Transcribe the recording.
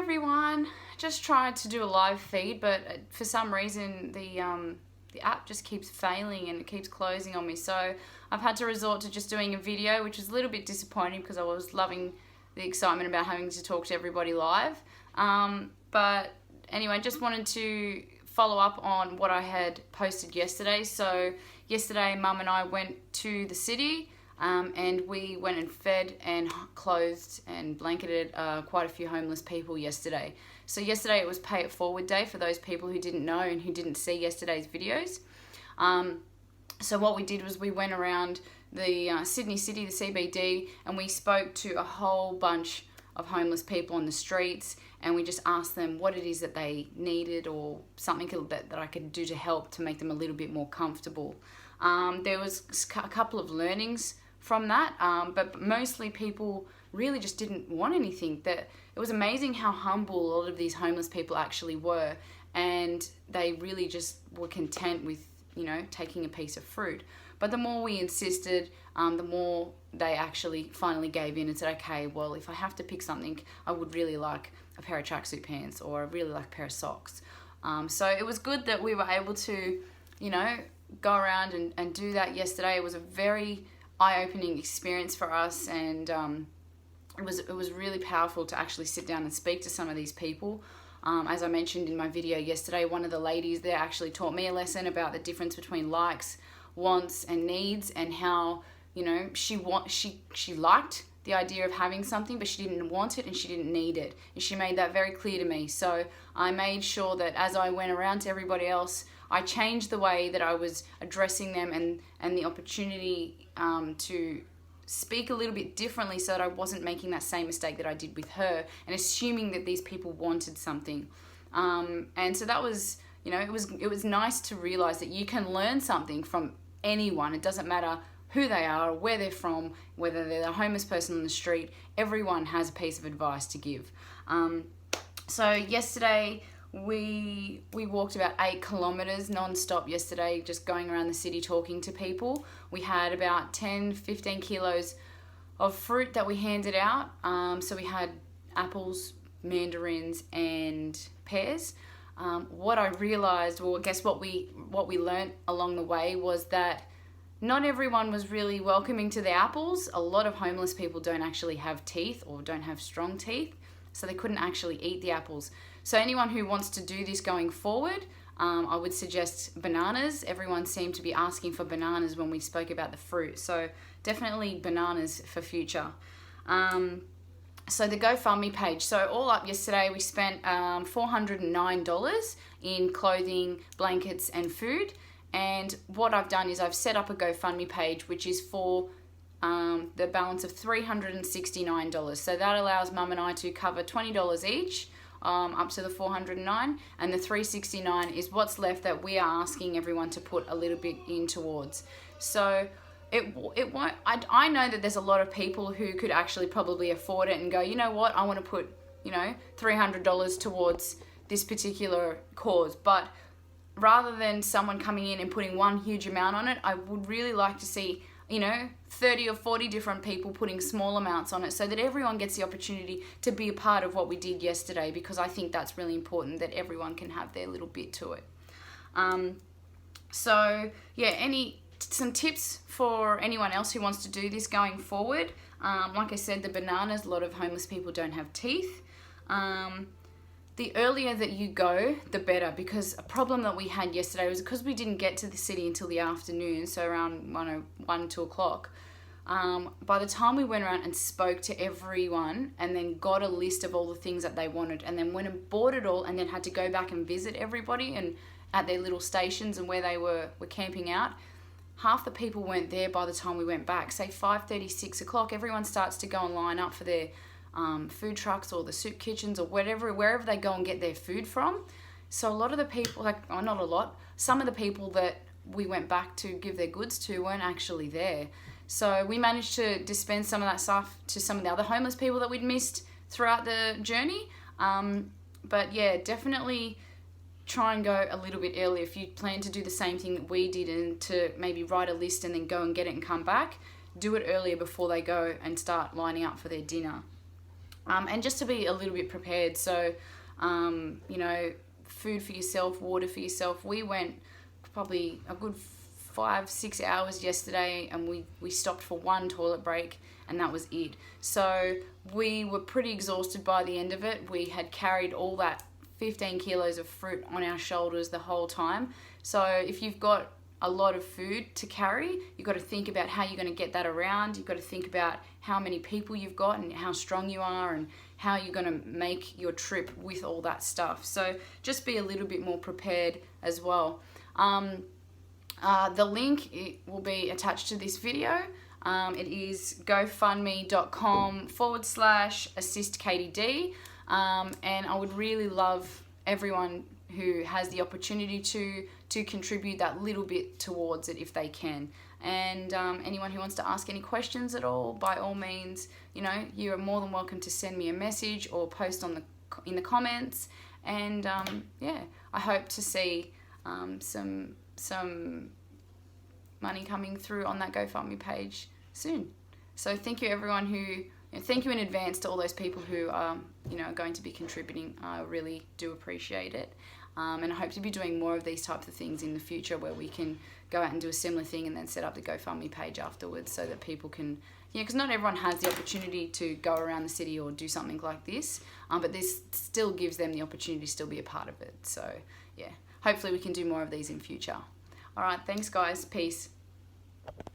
everyone. Just tried to do a live feed, but for some reason the app just keeps failing and it keeps closing on me. So I've had to resort to just doing a video, which is a little bit disappointing because I was loving the excitement about having to talk to everybody live. But anyway, just wanted to follow up on what I had posted yesterday. So yesterday, Mum and I went to the city. And we went and fed and clothed and blanketed quite a few homeless people yesterday. So yesterday it was Pay It Forward Day for those people who didn't know and who didn't see yesterday's videos. So what we did was we went around the Sydney City, the CBD, and we spoke to a whole bunch of homeless people on the streets, and we just asked them what it is that they needed or something that I could do to help to make them a little bit more comfortable. There was a couple of learnings from that, but mostly people really just didn't want anything. That it was amazing how humble a lot of these homeless people actually were, and they really just were content with, taking a piece of fruit. But the more we insisted, the more they actually finally gave in and said, okay, well, if I have to pick something, I would really like a pair of tracksuit pants, or I really like a pair of socks. So it was good that we were able to, go around and do that yesterday. It was a very eye-opening experience for us, and it was really powerful to actually sit down and speak to some of these people. As I mentioned in my video yesterday, one of the ladies there actually taught me a lesson about the difference between likes, wants, and needs, and how she liked the idea of having something, but she didn't want it and she didn't need it, and she made that very clear to me. So I made sure that as I went around to everybody else, I changed the way that I was addressing them and the opportunity to speak a little bit differently, so that I wasn't making that same mistake that I did with her and assuming that these people wanted something. And so that was, it was nice to realize that you can learn something from anyone. It doesn't matter who they are, or where they're from, whether they're a homeless person on the street. Everyone has a piece of advice to give. So yesterday we walked about 8 kilometers non-stop yesterday, just going around the city talking to people. We had about 10-15 kilos of fruit that we handed out. So we had apples, mandarins, and pears. What I realized, well, I guess what we learnt along the way was that not everyone was really welcoming to the apples. A lot of homeless people don't actually have teeth, or don't have strong teeth, so they couldn't actually eat the apples. So anyone who wants to do this going forward, I would suggest bananas. Everyone seemed to be asking for bananas when we spoke about the fruit. So definitely bananas for future. So the GoFundMe page. So all up yesterday, we spent $409 in clothing, blankets, and food. And what I've done is I've set up a GoFundMe page, which is for the balance of $369. So that allows Mum and I to cover $20 each, up to the $409, and the $369 is what's left that we are asking everyone to put a little bit in towards. So it won't. I know that there's a lot of people who could actually probably afford it and go, you know what, I want to put $300 towards this particular cause. But rather than someone coming in and putting one huge amount on it, I would really like to see 30 or 40 different people putting small amounts on it, so that everyone gets the opportunity to be a part of what we did yesterday, because I think that's really important, that everyone can have their little bit to it. So yeah, some tips for anyone else who wants to do this going forward. Like I said, the bananas, a lot of homeless people don't have teeth. The earlier that you go, the better, because a problem that we had yesterday was because we didn't get to the city until the afternoon, so around 1 or 2 o'clock. By the time we went around and spoke to everyone and then got a list of all the things that they wanted, and then went and bought it all, and then had to go back and visit everybody and at their little stations and where they were camping out, half the people weren't there by the time we went back. Say 5:30, 6 o'clock, everyone starts to go and line up for their food trucks or the soup kitchens or wherever they go and get their food from. So a lot of the people, not a lot, some of the people that we went back to give their goods to weren't actually there. So we managed to dispense some of that stuff to some of the other homeless people that we'd missed throughout the journey. But yeah, definitely try and go a little bit early if you plan to do the same thing that we did, and to maybe write a list and then go and get it and come back. Do it earlier before they go and start lining up for their dinner. and just to be a little bit prepared. So, you know, food for yourself, water for yourself. We went probably a good 5-6 hours yesterday, and we stopped for one toilet break, and that was it. So we were pretty exhausted by the end of it. We had carried all that 15 kilos of fruit on our shoulders the whole time. So if you've got a lot of food to carry, you've got to think about how you're going to get that around. You've got to think about how many people you've got and how strong you are and how you're going to make your trip with all that stuff. So just be a little bit more prepared as well. The link, it will be attached to this video. It is gofundme.com/assistkdd. And I would really love everyone who has the opportunity to contribute that little bit towards it if they can. And anyone who wants to ask any questions at all, by all means, you know, you are more than welcome to send me a message or post in the comments. And yeah, I hope to see some money coming through on that GoFundMe page soon. So thank you everyone thank you in advance to all those people who are, you know, going to be contributing. I really do appreciate it. And I hope to be doing more of these types of things in the future, where we can go out and do a similar thing and then set up the GoFundMe page afterwards, so that people can, you know, because not everyone has the opportunity to go around the city or do something like this, but this still gives them the opportunity to still be a part of it. So yeah, hopefully we can do more of these in future. All right, thanks guys, peace.